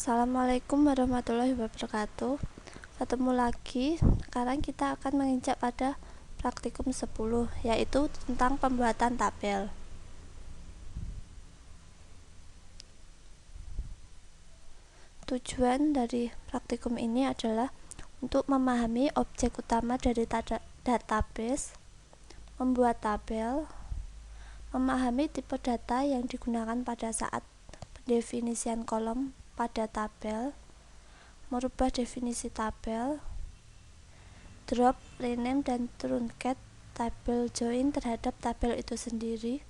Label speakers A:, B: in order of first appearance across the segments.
A: Assalamualaikum warahmatullahi wabarakatuh. Ketemu lagi. Sekarang kita akan menginjak pada praktikum 10, yaitu tentang pembuatan tabel. Tujuan dari praktikum ini adalah untuk memahami objek utama dari database, membuat tabel, memahami tipe data yang digunakan pada saat pendefinisian kolom pada tabel, merubah definisi tabel, drop, rename, dan truncate tabel join terhadap tabel itu sendiri.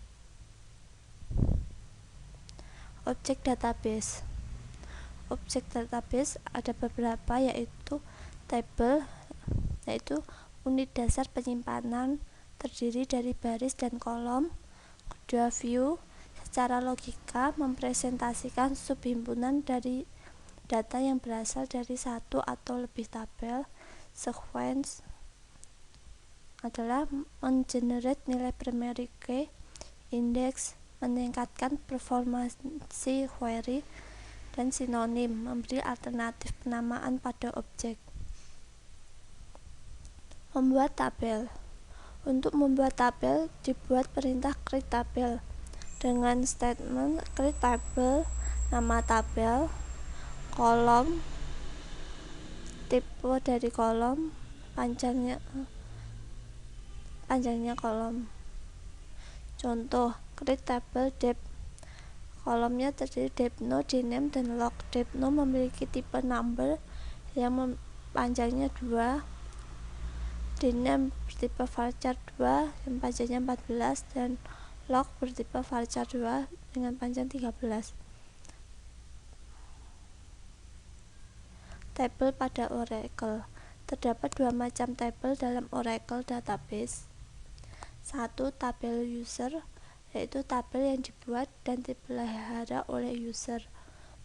A: Objek database. Objek database ada beberapa, yaitu tabel, yaitu unit dasar penyimpanan terdiri dari baris dan kolom. Kedua, view, secara logika mempresentasikan subhimpunan dari data yang berasal dari satu atau lebih tabel. Sequence adalah mengenerate nilai primary key. Index meningkatkan performansi query, dan sinonim memberi alternatif penamaan pada objek. Membuat tabel. Untuk membuat tabel dibuat perintah create tabel dengan statement create tabel, nama tabel, kolom, tipe dari kolom, panjangnya kolom. Contoh, create tabel depth. Kolomnya terdiri depno, dname, dan log. Depno memiliki tipe number yang panjangnya 2, dname bertipe varchar 2 yang panjangnya 14, dan log bertipe varchar 2 dengan panjang 13. Tabel pada Oracle. Terdapat dua macam tabel dalam Oracle Database. Satu, tabel user, yaitu tabel yang dibuat dan dipelihara oleh user,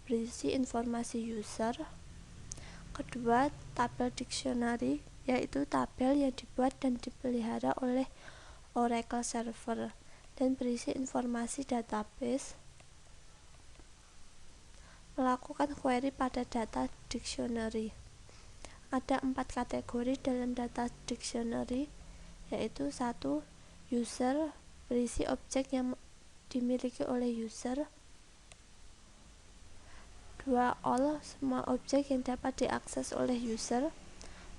A: berisi informasi user. Kedua, tabel dictionary, yaitu tabel yang dibuat dan dipelihara oleh Oracle server dan berisi informasi database. Melakukan query pada data dictionary. Ada 4 kategori dalam data dictionary, yaitu 1. User, berisi objek yang dimiliki oleh user. 2. All, semua objek yang dapat diakses oleh user,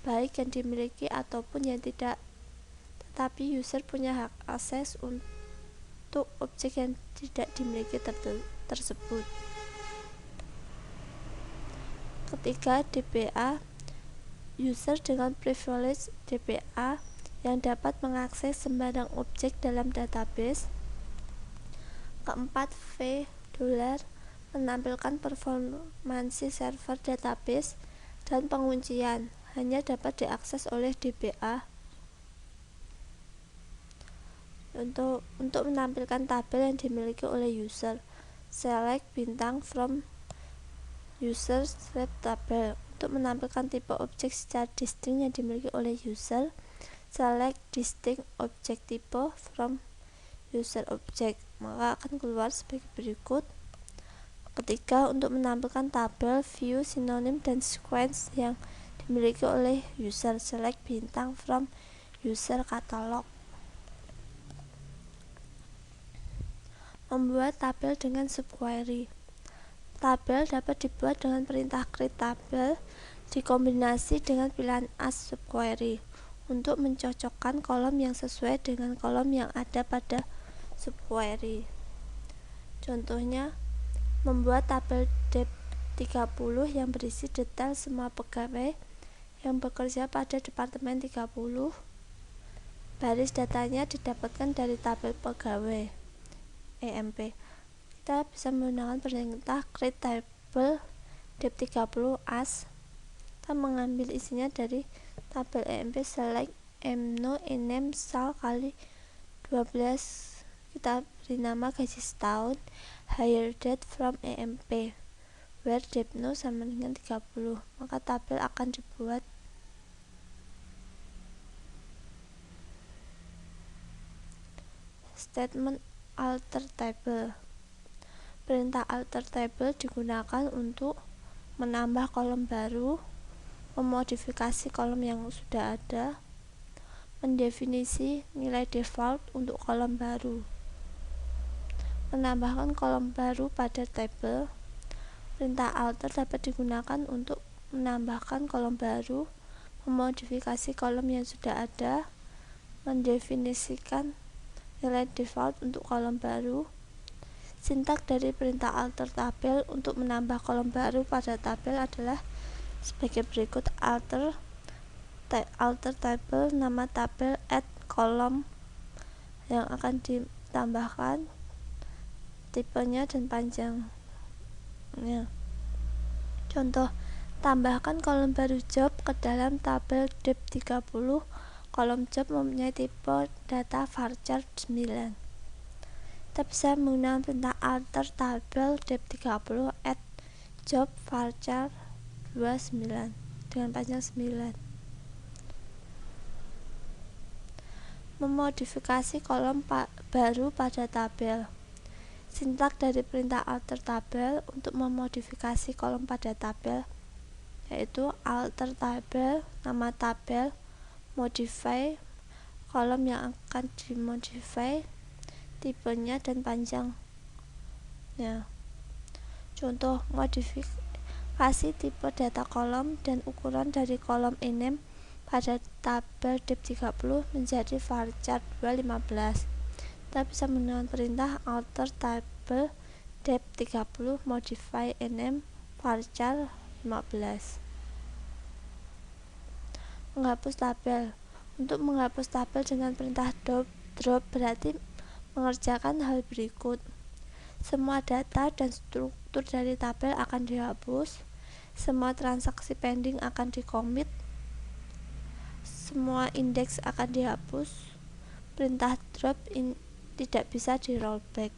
A: baik yang dimiliki ataupun yang tidak, tetapi user punya hak akses untuk objek yang tidak dimiliki tersebut. Ketiga, DBA, user dengan privilege DBA yang dapat mengakses sembarang objek dalam database. Keempat, V, menampilkan performansi server database dan penguncian hanya dapat diakses oleh DBA. Untuk menampilkan tabel yang dimiliki oleh user, select bintang from user select tabel. Untuk menampilkan tipe objek secara distinct yang dimiliki oleh user, select distinct object type from user object, maka akan keluar sebagai berikut. Ketiga, untuk menampilkan tabel, view, sinonim, dan sequence yang dimiliki oleh user, select bintang from user catalog. Membuat tabel dengan subquery. Tabel dapat dibuat dengan perintah create tabel dikombinasi dengan pilihan ask subquery untuk mencocokkan kolom yang sesuai dengan kolom yang ada pada subquery. Contohnya, membuat tabel depth 30 yang berisi detail semua pegawai yang bekerja pada departemen 30. Baris datanya didapatkan dari tabel pegawai EMP. Kita bisa menggunakan perintah create table depth 30 as. Kita mengambil isinya dari tabel EMP, select mno ename sal kali 12, kita beri nama gaji setahun, hire date from EMP, where depno sama dengan 30, maka tabel akan dibuat. Statement alter table. Perintah alter table digunakan untuk menambah kolom baru, memodifikasi kolom yang sudah ada, mendefinisi nilai default untuk kolom baru, menambahkan kolom baru pada tabel. Perintah alter dapat digunakan untuk menambahkan kolom baru, memodifikasi kolom yang sudah ada, mendefinisikan nilai default untuk kolom baru. Sintak dari perintah alter tabel untuk menambah kolom baru pada tabel adalah sebagai berikut: alter tabel, nama tabel, add kolom yang akan ditambahkan, tipenya dan panjangnya. Contoh, tambahkan kolom baru job ke dalam tabel dep 30. Kolom job mempunyai tipe data varchar 9. Kita bisa menggunakan perintah alter tabel dep 30 add job varchar 29 dengan panjang 9. Memodifikasi kolom baru pada tabel. Sintak dari perintah alter tabel untuk memodifikasi kolom pada tabel yaitu alter tabel, nama tabel, modify kolom yang akan dimodify, tipenya dan panjangnya. Contoh, modifikasi tipe data kolom dan ukuran dari kolom ename pada tabel dep 30 menjadi varchar 215. Kita bisa menggunakan perintah alter tabel dep 30 modify ename varchar 15. Menghapus tabel. Untuk menghapus tabel dengan perintah drop berarti mengerjakan hal berikut: semua data dan struktur dari tabel akan dihapus, semua transaksi pending akan dikomit, semua indeks akan dihapus. Perintah drop tidak bisa di rollback.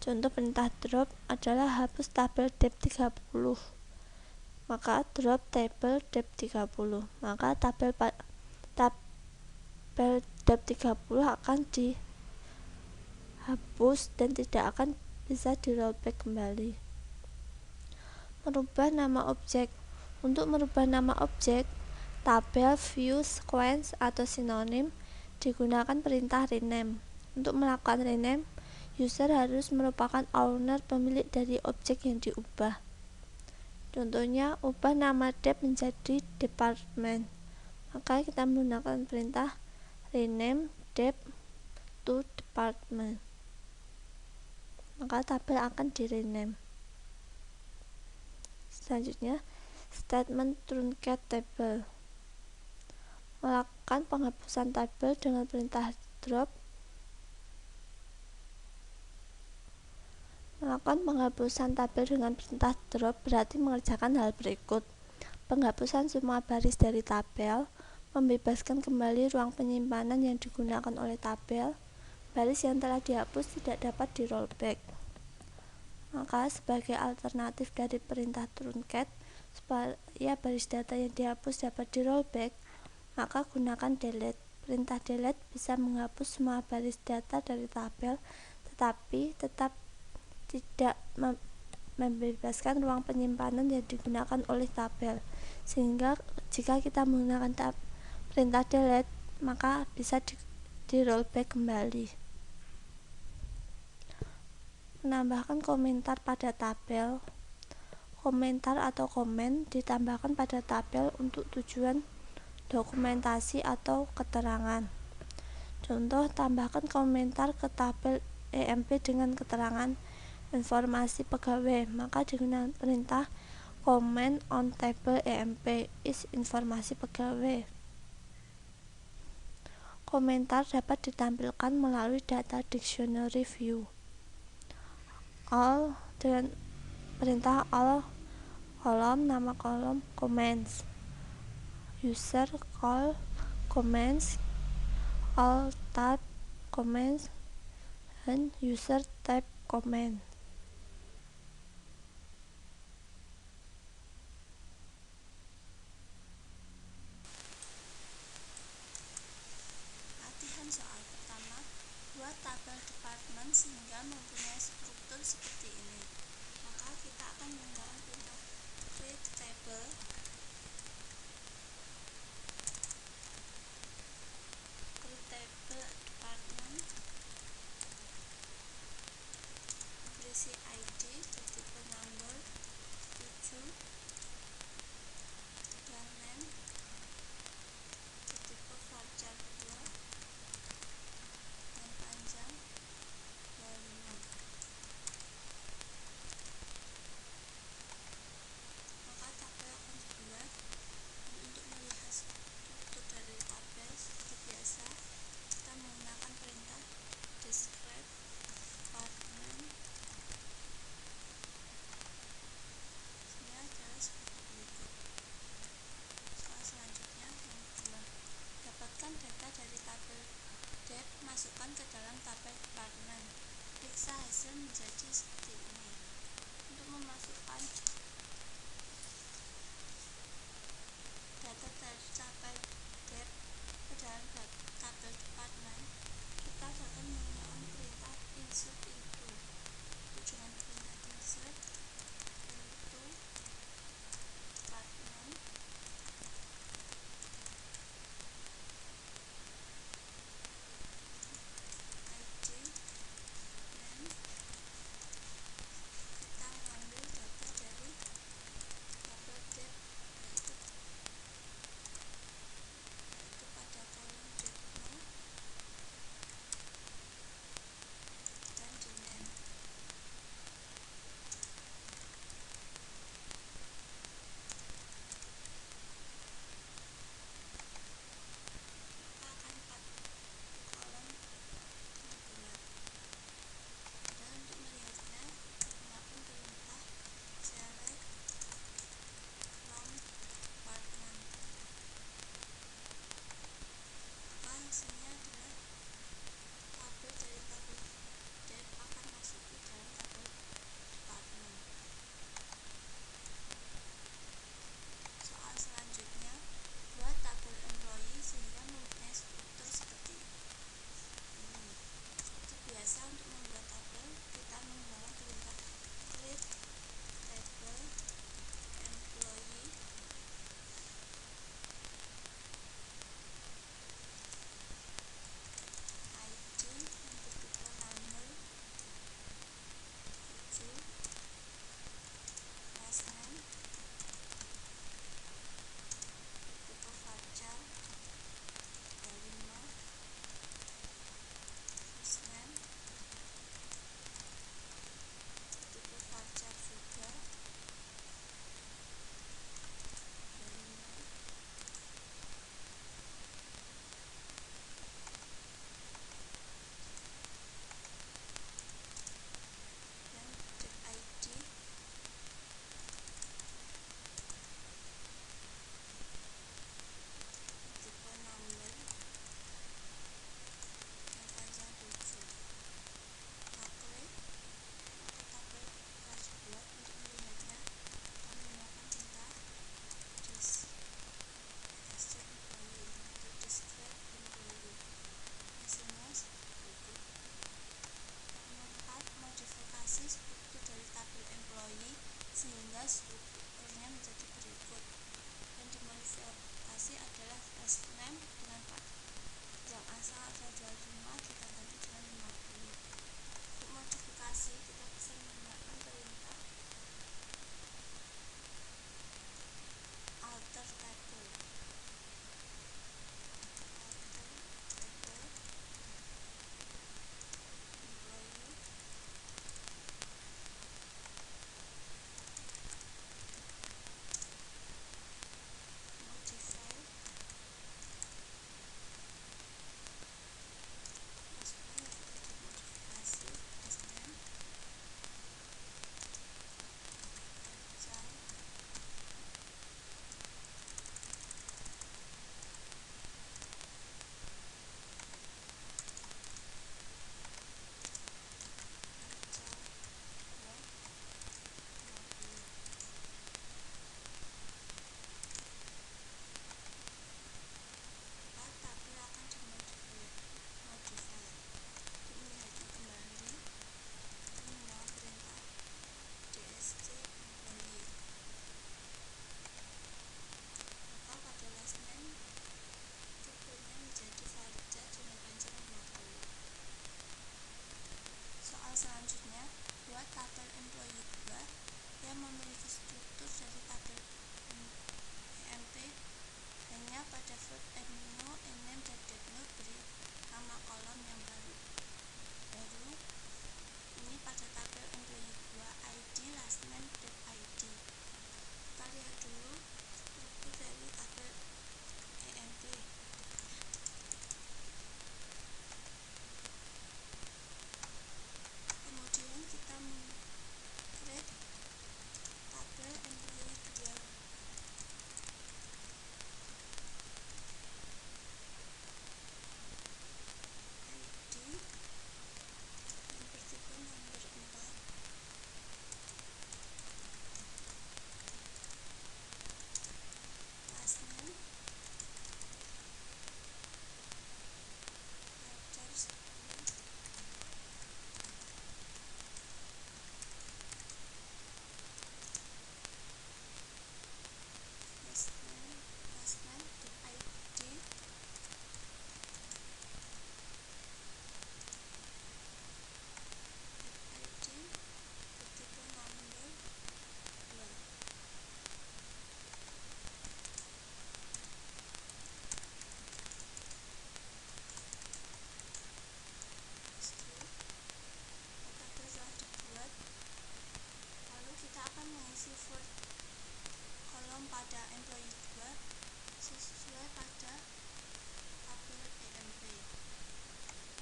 A: Contoh perintah drop adalah hapus tabel dep 30. Maka drop tabel dep 30. Maka tabel dep 30 akan dihapus dan tidak akan bisa di rollback kembali. Merubah nama objek. Untuk merubah nama objek, tabel, view, sequence, atau sinonim, digunakan perintah rename. Untuk melakukan rename, user harus merupakan owner, pemilik dari objek yang diubah. Contohnya, ubah nama dep menjadi department. Maka kita menggunakan perintah rename dep to department. Maka tabel akan di-rename. Selanjutnya, statement truncate table. Melakukan penghapusan tabel dengan perintah drop. Melakukan penghapusan tabel dengan perintah drop berarti mengerjakan hal berikut: penghapusan semua baris dari tabel, membebaskan kembali ruang penyimpanan yang digunakan oleh tabel, baris yang telah dihapus tidak dapat di rollback. Maka sebagai alternatif dari perintah truncate supaya baris data yang dihapus dapat di rollback, maka gunakan delete. Perintah delete bisa menghapus semua baris data dari tabel tetapi tetap tidak membebaskan ruang penyimpanan yang digunakan oleh tabel, sehingga jika kita menggunakan perintah delete maka bisa di rollback kembali. Menambahkan komentar pada tabel. Komentar atau komen ditambahkan pada tabel untuk tujuan dokumentasi atau keterangan. Contoh, tambahkan komentar ke tabel EMP dengan keterangan informasi pegawai, maka digunakan perintah comment on table EMP is informasi pegawai. Komentar dapat ditampilkan melalui data dictionary view. All dengan perintah all kolom, nama kolom, comments. User call comments, all tab comments, dan user type comment. Latihan soal pertama, buat tabel departemen sehingga mempunyai struktur seperti ini. Maka kita akan menggunakan perintah memiliki struktur dari tabel EMP. Hanya pada verb enno, enem, dan debno beri nama kolom yang baru. Ini pada tabel employee 2 ID, last name, date ID. Kita lihat dulu struktur dari tabel EMP. Kemudian kita create tabel employee 2. ID yang bertipe nomor 4. Last name letters last name ID bertipe number 2. Tabel telah dibuat, lalu kita akan mengisi for kolom pada employee 2 sesuai pada tabel EMP.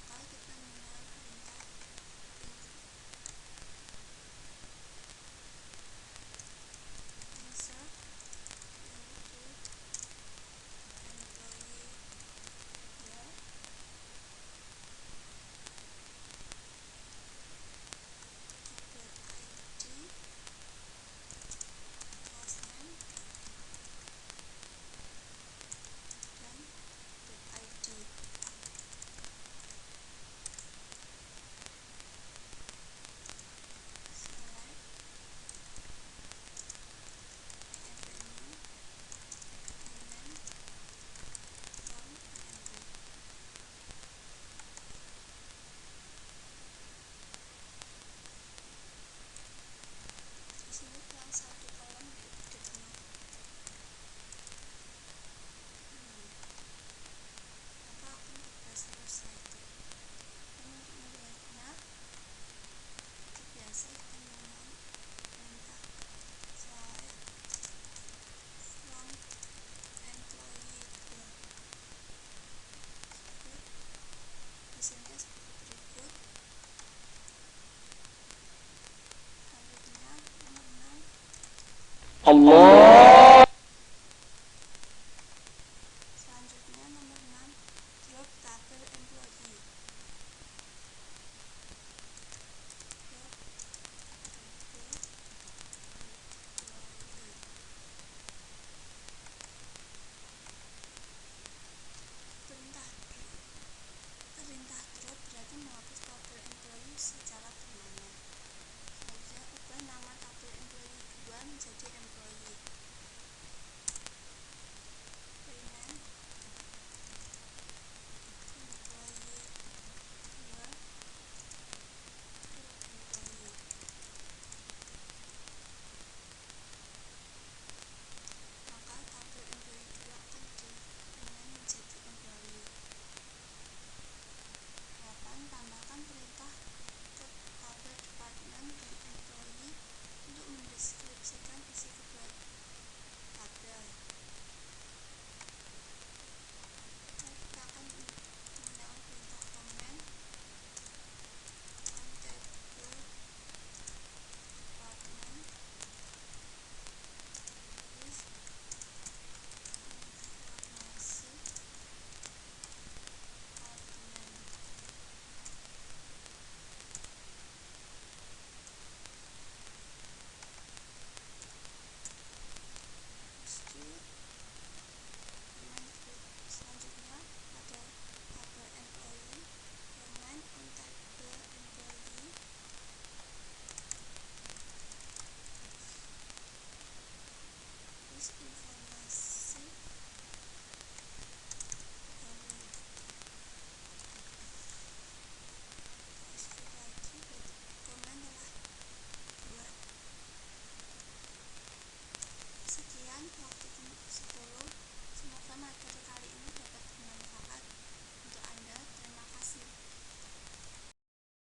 A: Maka kita mengenal perintah insert into employee 2 tabel ID, last name, dan date ID. Select EMP new, enem, from EMP. Di sini kurang satu kolom yaitu debno. Maka akan kita selesai. Dan untuk melihatnya, seperti biasa kita mengenal perintah select from employee 2. Hasilnya seperti berikut. Selanjutnya nomor 6.
B: Allah